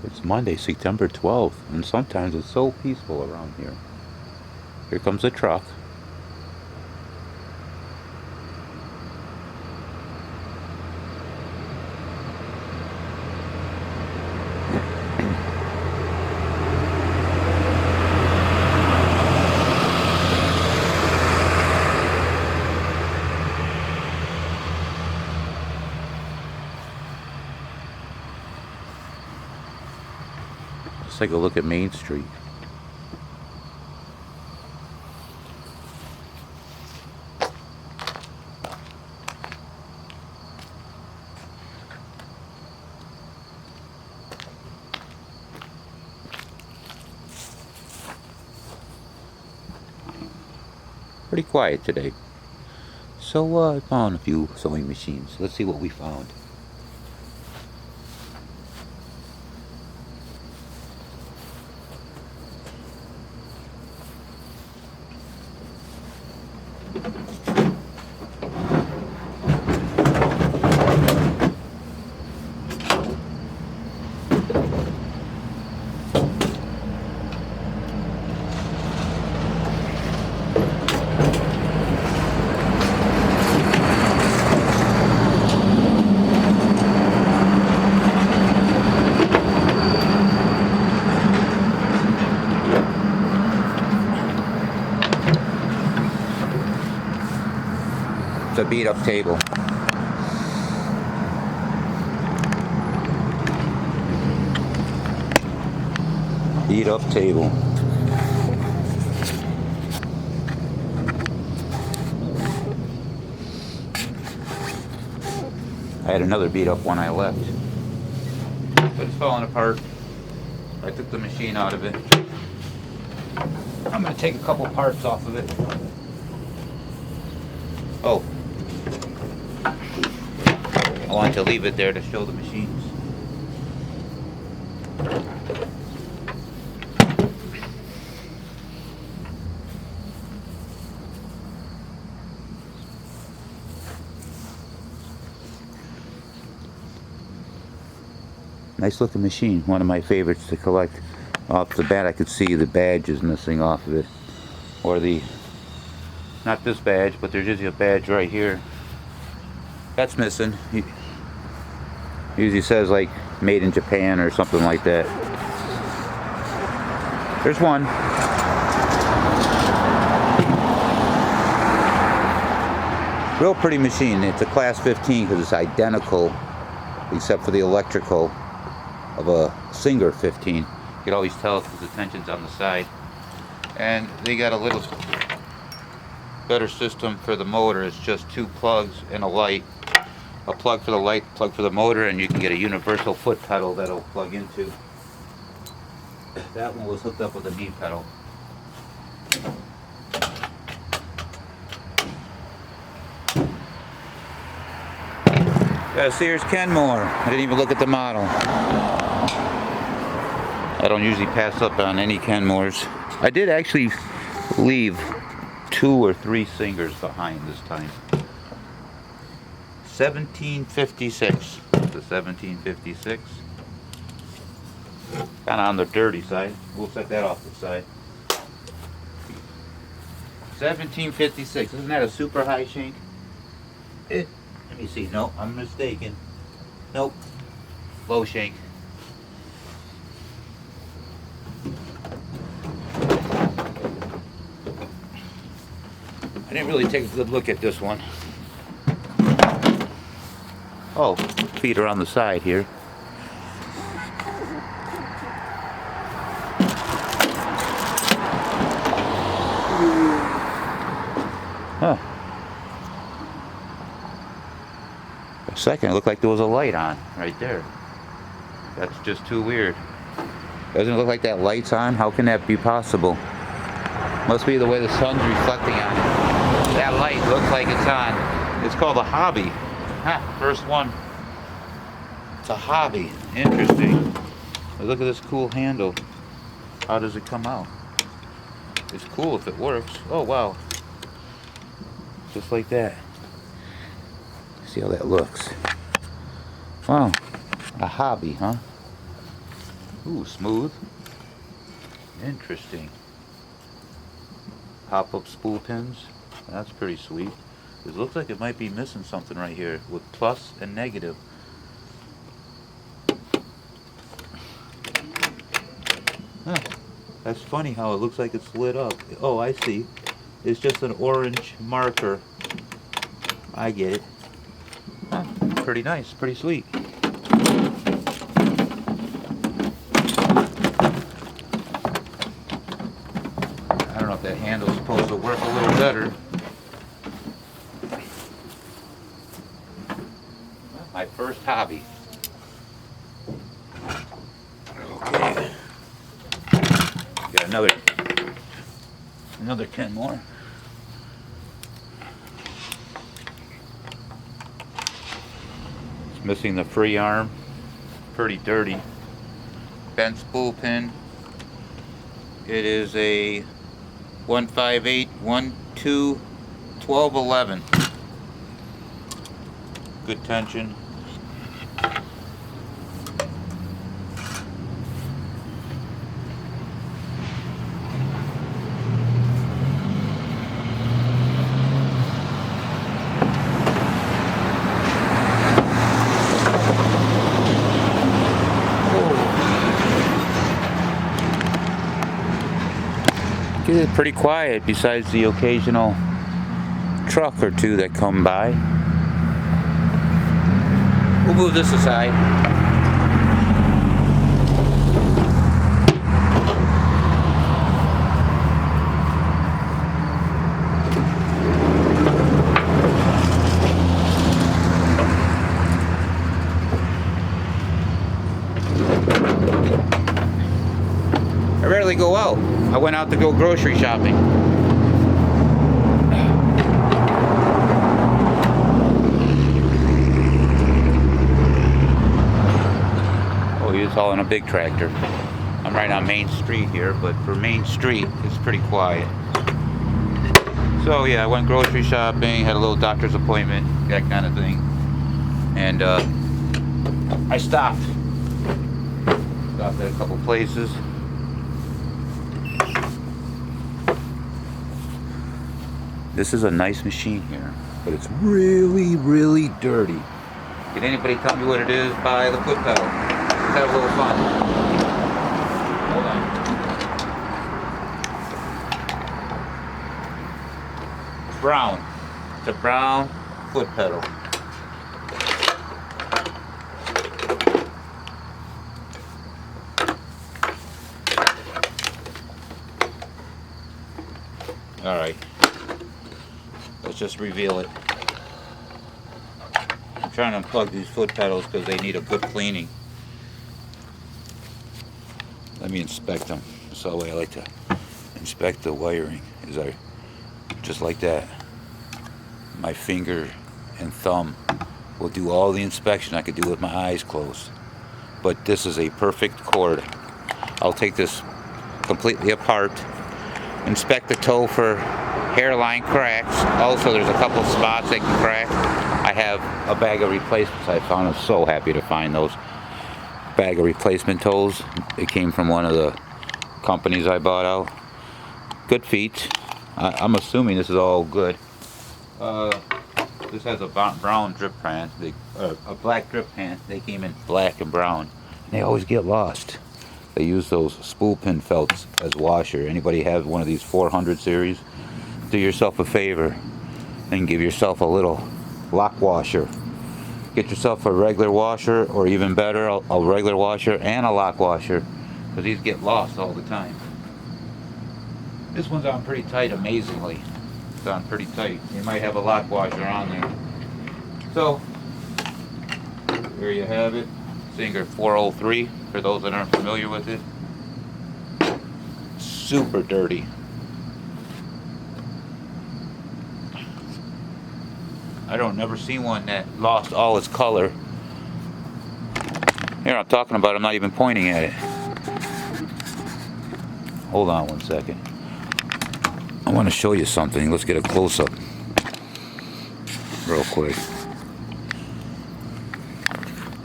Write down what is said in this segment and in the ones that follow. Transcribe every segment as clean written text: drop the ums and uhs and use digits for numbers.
It's Monday, September 12th, and sometimes it's so peaceful around here. Here comes a truck. Let's take a look at Main Street. Pretty quiet today. So I found a few sewing machines. Let's see what we found. It's a beat up table. Beat up table. I had another beat up when I left, but it's falling apart. I took the machine out of it. I'm going to take a couple parts off of it. Oh, I wanted to leave it there to show the machines. Nice looking machine, one of my favorites to collect. Off the bat I could see the badge is missing off of it, or the, not this badge, but there's usually a badge right here that's missing. Usually says like made in Japan or something like that. There's one. Real pretty machine. It's a class 15 because it's identical except for the electrical of a Singer 15. You can always tell because the tension's on the side. And they got a little better system for the motor. It's just two plugs and a light. A plug for the light, plug for the motor, and you can get a universal foot pedal that'll plug into. That one was hooked up with a knee pedal. Got a Sears Kenmore. I didn't even look at the model. I don't usually pass up on any Kenmores. I did actually leave 2 or 3 Singers behind this time. 1756. The 1756. Kind of on the dirty side. We'll set that off the side. 1756. Isn't that a super high shank? Let me see. No, I'm mistaken. Nope. Low shank. I didn't really take a good look at this one. Oh, feet are on the side here. Huh. For a second, it looked like there was a light on right there. That's just too weird. Doesn't it look like that light's on? How can that be possible? Must be the way the sun's reflecting on it. That light looks like it's on. It's called a Hobby. First one. It's a Hobby. Interesting. But look at this cool handle. How does it come out? It's cool if it works. Oh wow. Just like that. See how that looks. Wow. A Hobby, huh? Ooh, smooth. Interesting. Pop-up spool pins. That's pretty sweet. It looks like it might be missing something right here with plus and negative. Huh. That's funny how it looks like it's lit up. Oh, I see. It's just an orange marker. I get it. Huh. Pretty nice, pretty sweet. I don't know if that handle's supposed to work a little better. My first hobby. Okay. Got another 10 more. It's missing the free arm. Pretty dirty. Bent spool pin. It is a 158 12 1211. Good tension. It's pretty quiet besides the occasional truck or two that come by. We'll move this aside. I rarely go out. I went out to go grocery shopping. Oh, he was hauling a big tractor. I'm right on Main Street here, but for Main Street, it's pretty quiet. So yeah, I went grocery shopping, had a little doctor's appointment, that kind of thing. And I stopped. Stopped at a couple places. This is a nice machine here, but it's really, really dirty. Can anybody tell me what it is by the foot pedal? Let's have a little fun. Hold on. It's brown. It's a brown foot pedal. All right. Let's just reveal it. I'm trying to unplug these foot pedals because they need a good cleaning. Let me inspect them. That's the way I like to inspect the wiring. Is I just like that. My finger and thumb will do all the inspection I could do with my eyes closed. But this is a perfect cord. I'll take this completely apart, inspect the toe for hairline cracks. Also, there's a couple spots they can crack. I have a bag of replacements I found. I'm so happy to find those bag of replacement toes. It came from one of the companies I bought out. Good feet. I'm assuming this is all good. This has a brown drip pan, a black drip pan. They came in black and brown. And they always get lost. They use those spool pin felts as washer. Anybody have one of these 400 series? Do yourself a favor and give yourself a little lock washer. Get yourself a regular washer, or even better, a regular washer and a lock washer, because these get lost all the time. This one's on pretty tight, amazingly. It's on pretty tight. You might have a lock washer on there. So, there you have it. Singer 403, for those that aren't familiar with it. Super dirty. I don't never seen one that lost all its color. Here, I'm talking about, I'm not even pointing at it. Hold on one second. I want to show you something. Let's get a close-up real quick.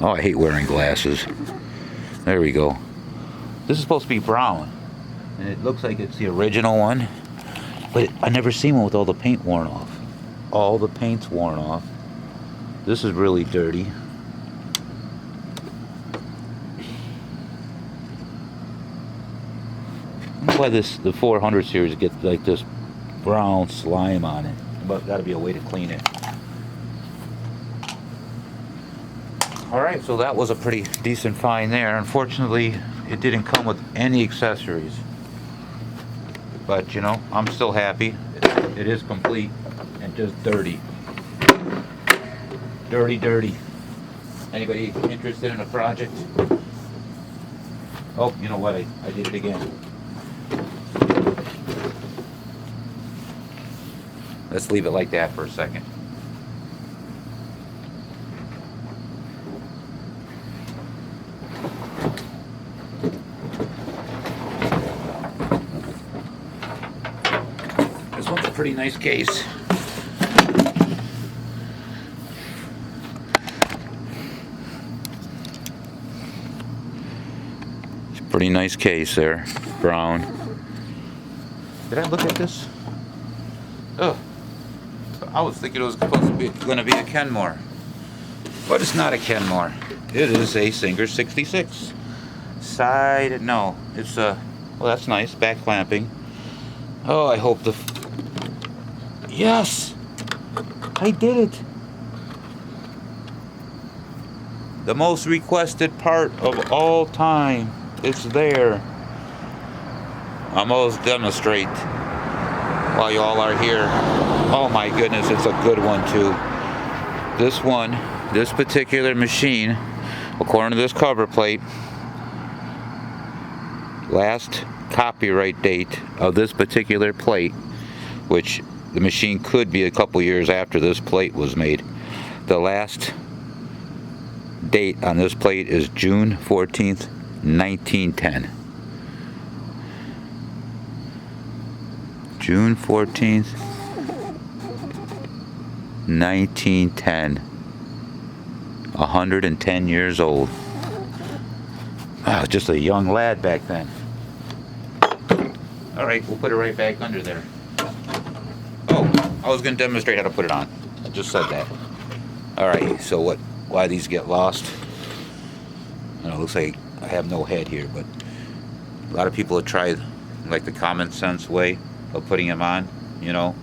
Oh, I hate wearing glasses. There we go. This is supposed to be brown, and it looks like it's the original one, but I never seen one with all the paint worn off. All the paint's worn off. This is really dirty. Why the 400 series gets like this brown slime on it, but got to be a way to clean it. All right, so that was a pretty decent find there. Unfortunately, it didn't come with any accessories, but you know, I'm still happy. It is complete and just dirty. Dirty. Anybody interested in a project? Oh, you know what, I did it again. Let's leave it like that for a second. This one's a pretty nice case. It's a pretty nice case there, brown. Did I look at this? Oh, I was thinking it was supposed to be going to be a Kenmore, but it's not a Kenmore. It is a Singer 66. Side, no, it's a. Well, that's nice. Back clamping. Oh, I hope yes, I did it. The most requested part of all time. It's there. I'm almost demonstrate while y'all are here. Oh my goodness, it's a good one too. This particular machine, according to this cover plate, last copyright date of this particular plate, which the machine could be a couple years after this plate was made. The last date on this plate is June 14th, 1910. June 14th, 1910. 110 years old. I was just a young lad back then. Alright, we'll put it right back under there. Oh, I was going to demonstrate how to put it on. I just said that. Alright, so why these get lost? I know, it looks like I have no head here, but a lot of people have tried like the common sense way of putting them on, you know.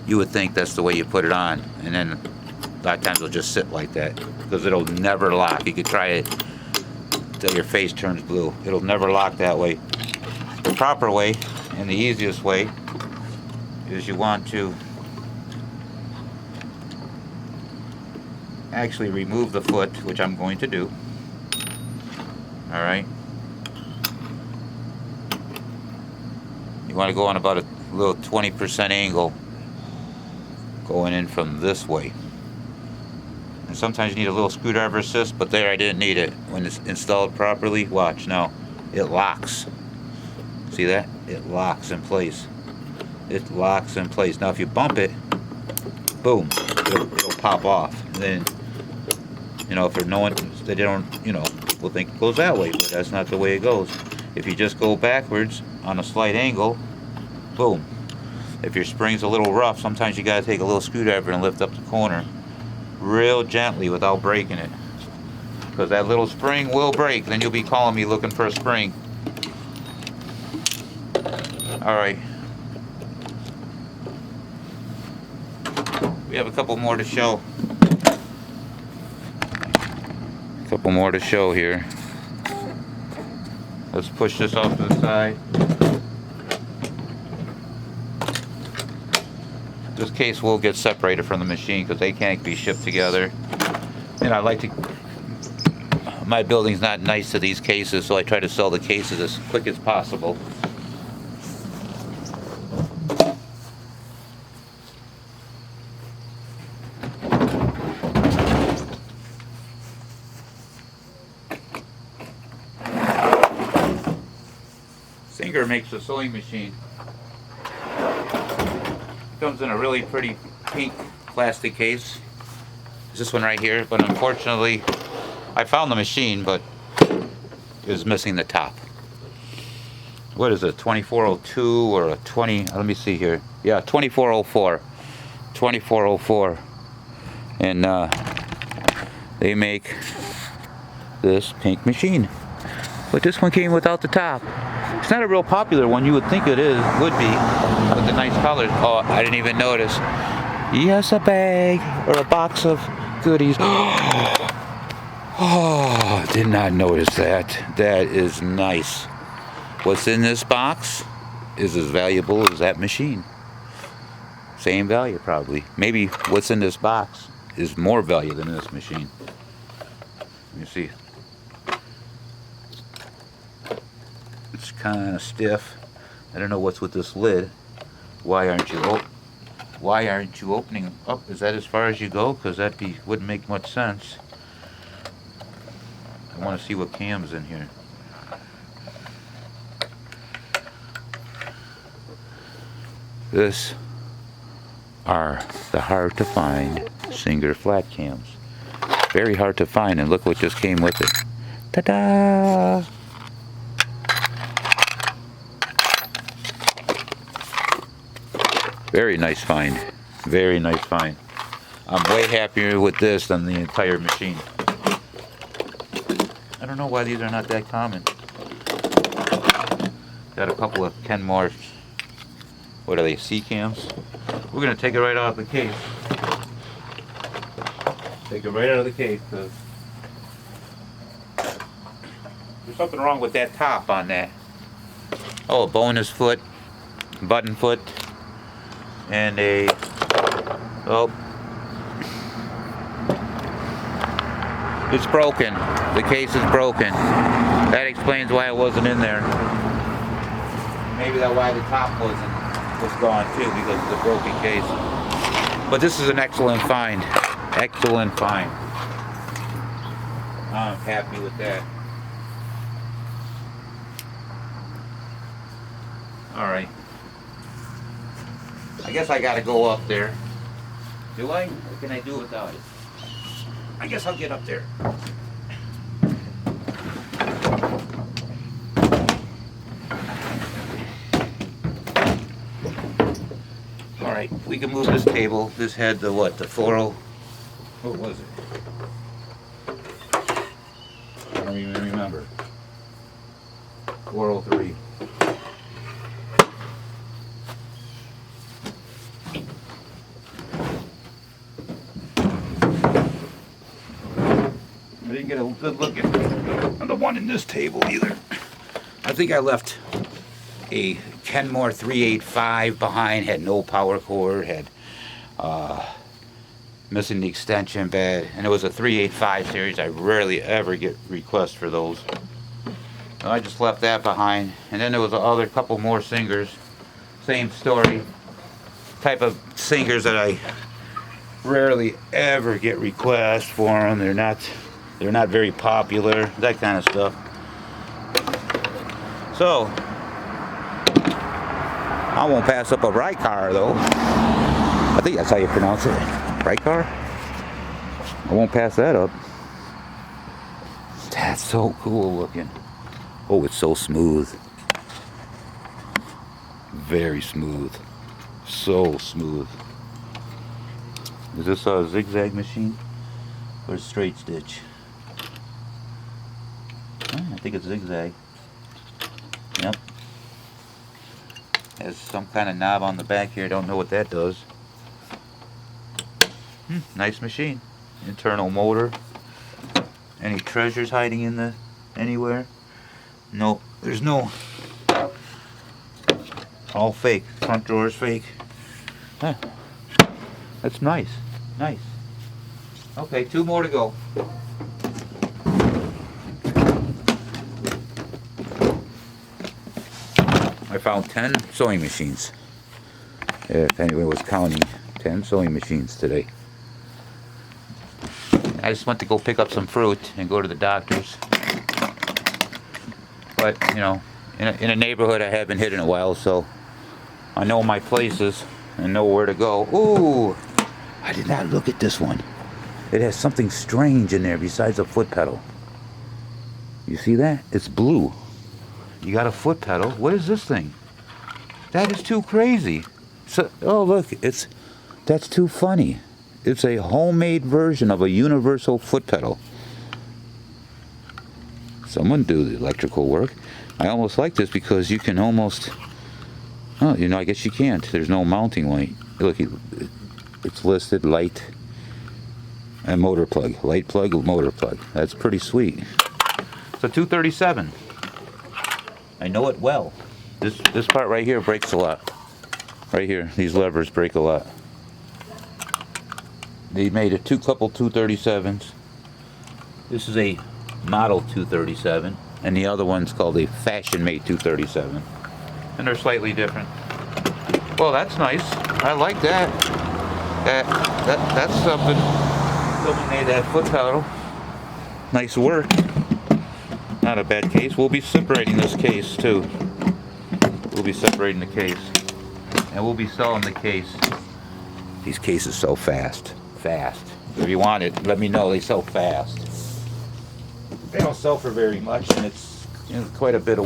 You would think that's the way you put it on, and then a lot of times it'll just sit like that because it'll never lock. You could try it till your face turns blue. It'll never lock that way. The proper way and the easiest way is you want to actually remove the foot, which I'm going to do. Alright. You want to go on about a little 20% angle going in from this way. And sometimes you need a little screwdriver assist, but there I didn't need it. When it's installed properly, watch now, it locks. See that? It locks in place. It locks in place. Now if you bump it, boom, it'll pop off. And then, you know, if there's no one, they don't, you know, people think it goes that way, but that's not the way it goes. If you just go backwards on a slight angle, boom. If your spring's a little rough, sometimes you gotta take a little screwdriver and lift up the corner real gently without breaking it, because that little spring will break. Then you'll be calling me looking for a spring. Alright, we have a couple more to show. Couple more to show here. Let's push this off to the side. This case will get separated from the machine because they can't be shipped together. And I like to, my building's not nice to these cases, so I try to sell the cases as quick as possible. Singer makes a sewing machine. Comes in a really pretty pink plastic case. It's this one right here, but unfortunately I found the machine, but it was missing the top. what is it, 2402 or a 20, let me see here. Yeah, 2404. 2404. And they make this pink machine. But this one came without the top. It's not a real popular one. You would think it would be, with the nice colors. Oh, I didn't even notice. Yes, a bag or a box of goodies. Oh, did not notice that. That is nice. What's in this box is as valuable as that machine. Same value, probably. Maybe what's in this box is more value than this machine. Let me see. It's kind of stiff. I don't know what's with this lid. Why aren't you opening up? Is that as far as you go? Because that wouldn't make much sense. I want to see what cam's in here. This are the hard to find Singer flat cams. Very hard to find, and look what just came with it. Ta-da! Very nice find. Very nice find. I'm way happier with this than the entire machine. I don't know why these are not that common. Got a couple of Kenmore, what are they, C-cams? We're going to take it right out of the case. Take it right out of the case, because there's something wrong with that top on that. Oh, a bonus foot, button foot, and a, oh, it's broken. The case is broken. That explains why it wasn't in there. Maybe that's why the top was gone too, because of the broken case. But this is an excellent find. Excellent find. I'm happy with that. Alright. I guess I gotta go up there. Do I? Or can I do without it? I guess I'll get up there. Alright, we can move this table. This had the what? The 40. What was it? I don't even remember. 403. I didn't get a good look at the one in this table either. I think I left a Kenmore 385 behind, had no power cord, had missing the extension bed, and it was a 385 series. I rarely ever get requests for those. I just left that behind, and then there was a couple more Singers, same story, type of Singers that I rarely ever get requests for them. They're not very popular, that kind of stuff. So I won't pass up a Rycar though. I think that's how you pronounce it. Rycar? I won't pass that up. That's so cool looking. Oh, it's so smooth. Very smooth. So smooth. Is this a zigzag machine? Or a straight stitch? I think it's zigzag. Yep. Has some kind of knob on the back here. Don't know what that does. Nice machine. Internal motor. Any treasures hiding in anywhere? Nope. There's no. All fake. Front door is fake. Huh. That's nice. Nice. Okay, 2 more to go. I found 10 sewing machines. If anyone was counting, 10 sewing machines today. I just went to go pick up some fruit and go to the doctor's. But, you know, in a neighborhood I haven't hit in a while, so I know my places and know where to go. Ooh! I did not look at this one. It has something strange in there besides a foot pedal. You see that? It's blue. You got a foot pedal. What is this thing? That is too crazy. So, oh look, that's too funny. It's a homemade version of a universal foot pedal. Someone do the electrical work. I almost like this because you can almost, oh, you know, I guess you can't. There's no mounting light. Look, it's listed light and motor plug. Light plug, motor plug. That's pretty sweet. It's a 237. I know it well. This part right here breaks a lot. Right here, these levers break a lot. They made couple 237s. This is a model 237, and the other one's called a fashion-made 237. And they're slightly different. Well, that's nice. I like that. That's something. Someone made that foot pedal. Nice work. Not a bad case. We'll be separating this case too. We'll be separating the case. And we'll be selling the case. These cases sell fast. Fast. If you want it, let me know. They sell fast. They don't sell for very much, and it's, you know, quite a bit of